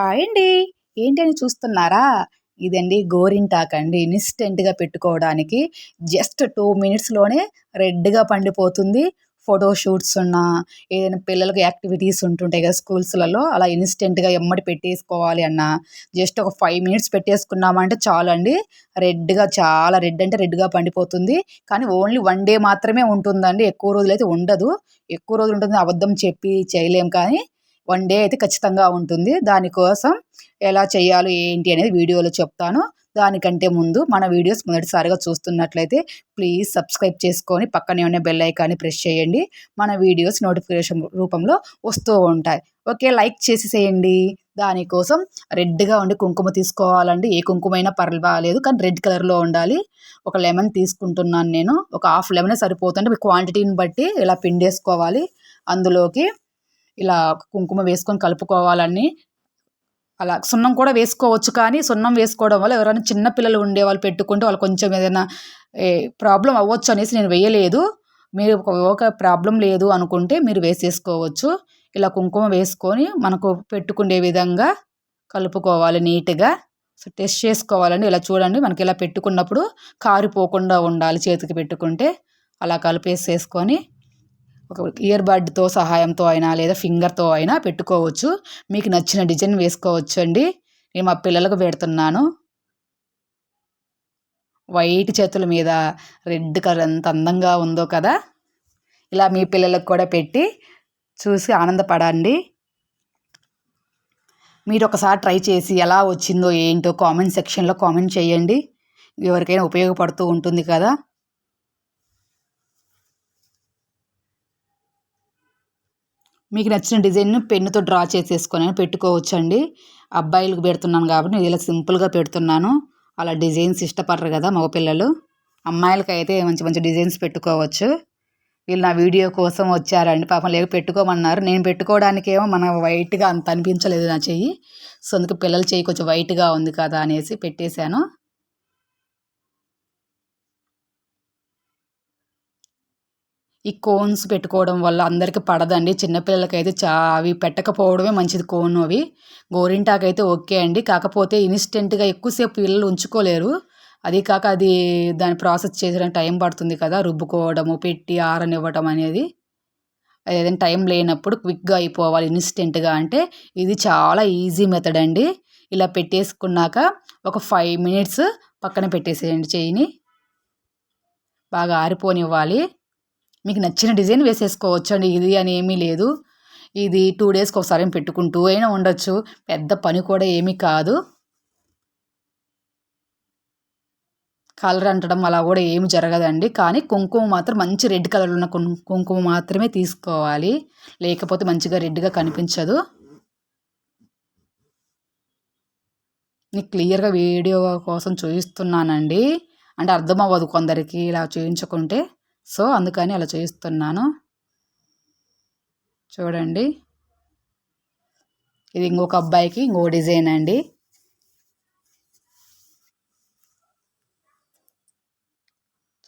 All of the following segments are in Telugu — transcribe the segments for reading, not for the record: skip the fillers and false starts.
హాయ్ అండి. ఏంటని చూస్తున్నారా? ఇదండి గోరింటాకండి. ఇన్‌స్టంట్‌గా పెట్టుకోవడానికి జస్ట్ 2 మినిట్స్‌లోనే రెడ్‌గా పండిపోతుంది. ఫోటో షూట్స్ ఉన్నా, ఏదైనా పిల్లలకి యాక్టివిటీస్ ఉంటుంటాయి కదా స్కూల్స్‌లలో, అలా ఇన్‌స్టంట్‌గా ఎమ్మటే పెట్టేసుకోవాలి అన్నా, జస్ట్ ఒక 5 మినిట్స్ పెట్టేసుకున్నామంటే చాలండి. చాలా రెడ్ అంటే రెడ్‌గా పండిపోతుంది. కానీ ఓన్లీ 1 డే మాత్రమే ఉంటుందండి. ఎక్కువ రోజులైతే ఉండదు. ఎక్కువ రోజులు ఉంటుంది అబద్ధం చెప్పి చేయలేం కానీ 1 డే అయితే ఖచ్చితంగా ఉంటుంది. దానికోసం ఎలా చేయాలో ఏంటి అనేది వీడియోలో చెప్తాను. దానికంటే ముందు మన వీడియోస్ మొదటిసారిగా చూస్తున్నట్లయితే ప్లీజ్ సబ్స్క్రైబ్ చేసుకొని పక్కనే ఉన్న బెల్ ఐకాన్ని ప్రెస్ చేయండి. మన వీడియోస్ నోటిఫికేషన్ రూపంలో వస్తూ ఉంటాయి. ఓకే. లైక్ చేసేసేయండి. దానికోసం రెడ్‌గా ఉండే కుంకుమ తీసుకోవాలండి. ఏ కుంకుమైనా పర్వాలేదు. కానీ రెడ్ కలర్‌లో ఉండాలి. ఒక లెమన్ తీసుకుంటున్నాను నేను. ఒక హాఫ్ లెమనే సరిపోతుంది. మీ క్వాంటిటీని బట్టి ఇలా పిండేసుకోవాలి. అందులోకి ఇలా కుంకుమ వేసుకొని కలుపుకోవాలండి. అలా సున్నం కూడా వేసుకోవచ్చు. కానీ సున్నం వేసుకోవడం వల్ల ఎవరైనా చిన్న పిల్లలు ఉండేవాళ్ళు పెట్టుకుంటే వాళ్ళు కొంచెం ఏదైనా ప్రాబ్లమ్ అవ్వచ్చు అనేసి నేను వేయలేదు. మీరు ఒక ప్రాబ్లమ్ లేదు అనుకుంటే మీరు వేసేసుకోవచ్చు. ఇలా కుంకుమ వేసుకొని మనకు పెట్టుకునే విధంగా కలుపుకోవాలి నీట్‌గా. సో, టెస్ట్ చేసుకోవాలండి. ఇలా చూడండి మనకి ఇలా పెట్టుకున్నప్పుడు కారిపోకుండా ఉండాలి చేతికి పెట్టుకుంటే. అలా కలిపేసేసుకొని ఒక ఇయర్ బడ్‌తో సహాయంతో అయినా లేదా ఫింగర్‌తో అయినా పెట్టుకోవచ్చు. మీకు నచ్చిన డిజైన్ వేసుకోవచ్చండి. నేను మా పిల్లలకు పెడుతున్నాను. వైట్ చేతుల మీద రెడ్ కలర్ ఎంత అందంగా ఉందో కదా! ఇలా మీ పిల్లలకు కూడా పెట్టి చూసి ఆనందపడండి. మీరొకసారి ట్రై చేసి ఎలా వచ్చిందో ఏంటో కామెంట్ సెక్షన్‌లో కామెంట్ చేయండి. ఎవరికైనా ఉపయోగపడుతూ ఉంటుంది కదా! మీకు నచ్చిన డిజైన్‌ని పెన్నుతో డ్రా చేసేసుకొని పెట్టుకోవచ్చండి. అబ్బాయిలకు పెడుతున్నాను కాబట్టి నేను ఇలా సింపుల్‌గా పెడుతున్నాను. అలా డిజైన్స్ ఇష్టపడరు కదా మగపిల్లలు. అమ్మాయిలకైతే మంచి మంచి డిజైన్స్ పెట్టుకోవచ్చు. వీళ్ళు నా వీడియో కోసం వచ్చారండి. పాపం పెట్టుకోమన్నారు. నేను పెట్టుకోవడానికేమో వైట్‌గా అంత అనిపించలేదు నా చెయ్యి. సో, అందుకే పిల్లల చెయ్యి కొంచెం వైట్‌గా ఉంది కదా అనేసి పెట్టేశాను. ఈ కోన్స్ పెట్టుకోవడం వల్ల అందరికి పడదండి. చిన్న పిల్లలకైతే అవి పెట్టకపోవడమే మంచిది కోను అవి. గోరింటాకైతే ఓకే అండి. కాకపోతే ఇన్‌స్టంట్‌గా ఎక్కువసేపు పిల్లలు ఉంచుకోలేరు. అది కాక దాన్ని ప్రాసెస్ చేయడానికి టైం పడుతుంది కదా! రుబ్బుకోవడము, పెట్టి ఆరనివ్వటం అనేది. ఏదైనా టైం లేనప్పుడు క్విక్‌గా అయిపోవాలి ఇన్‌స్టంట్‌గా అంటే ఇది చాలా ఈజీ మెథడ్ అండి. ఇలా పెట్టేసుకున్నాక ఒక 5 మినిట్స్ పక్కన పెట్టేసేయండి చెయ్యిని. బాగా ఆరిపోనివ్వాలి. మీకు నచ్చిన డిజైన్ వేసేసుకోవచ్చండి. ఇది అని ఏమీ లేదు. ఇది 2 డేస్‌కి ఒకసారి పెట్టుకుంటూ అయినా ఉండొచ్చు. పెద్ద పని కూడా ఏమీ కాదు. కలర్ అంటడం అలా కూడా ఏమి జరగదండి. కానీ కుంకుమ మాత్రం మంచి రెడ్ కలర్‌లో ఉన్న కుంకుమ మాత్రమే తీసుకోవాలి. లేకపోతే మంచిగా రెడ్‌గా కనిపించదు. మీకు క్లియర్‌గా వీడియో కోసం చూయిస్తున్నానండి. అంటే అర్థమవ్వదు కొందరికి ఇలా చూయించకుంటే. సో, అందుకని అలా చూయిస్తున్నాను. చూడండి. ఇది ఇంకొక అబ్బాయికి ఇంకో డిజైన్ అండి.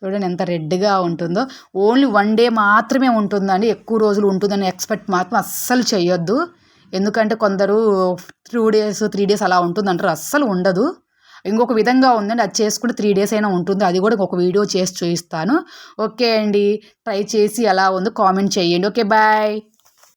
చూడండి ఎంత రెడ్‌గా ఉంటుందో. ఓన్లీ 1 డే మాత్రమే ఉంటుందండి. ఎక్కువ రోజులు ఉంటుందని ఎక్స్‌పెక్ట్ మాత్రం అస్సలు చేయొద్దు. ఎందుకంటే కొందరు 2 డేస్, 3 డేస్ అలా ఉంటుందంటారు. అస్సలు ఉండదు. ఇంకొక విధంగా ఉందండి. అది చేసుకుంటే 3 డేస్ అయినా ఉంటుంది. అది కూడా ఒక వీడియో చేసి చూయిస్తాను. ఓకే అండి. ట్రై చేసి ఎలా ఉందో కామెంట్ చేయండి. ఓకే. బాయ్.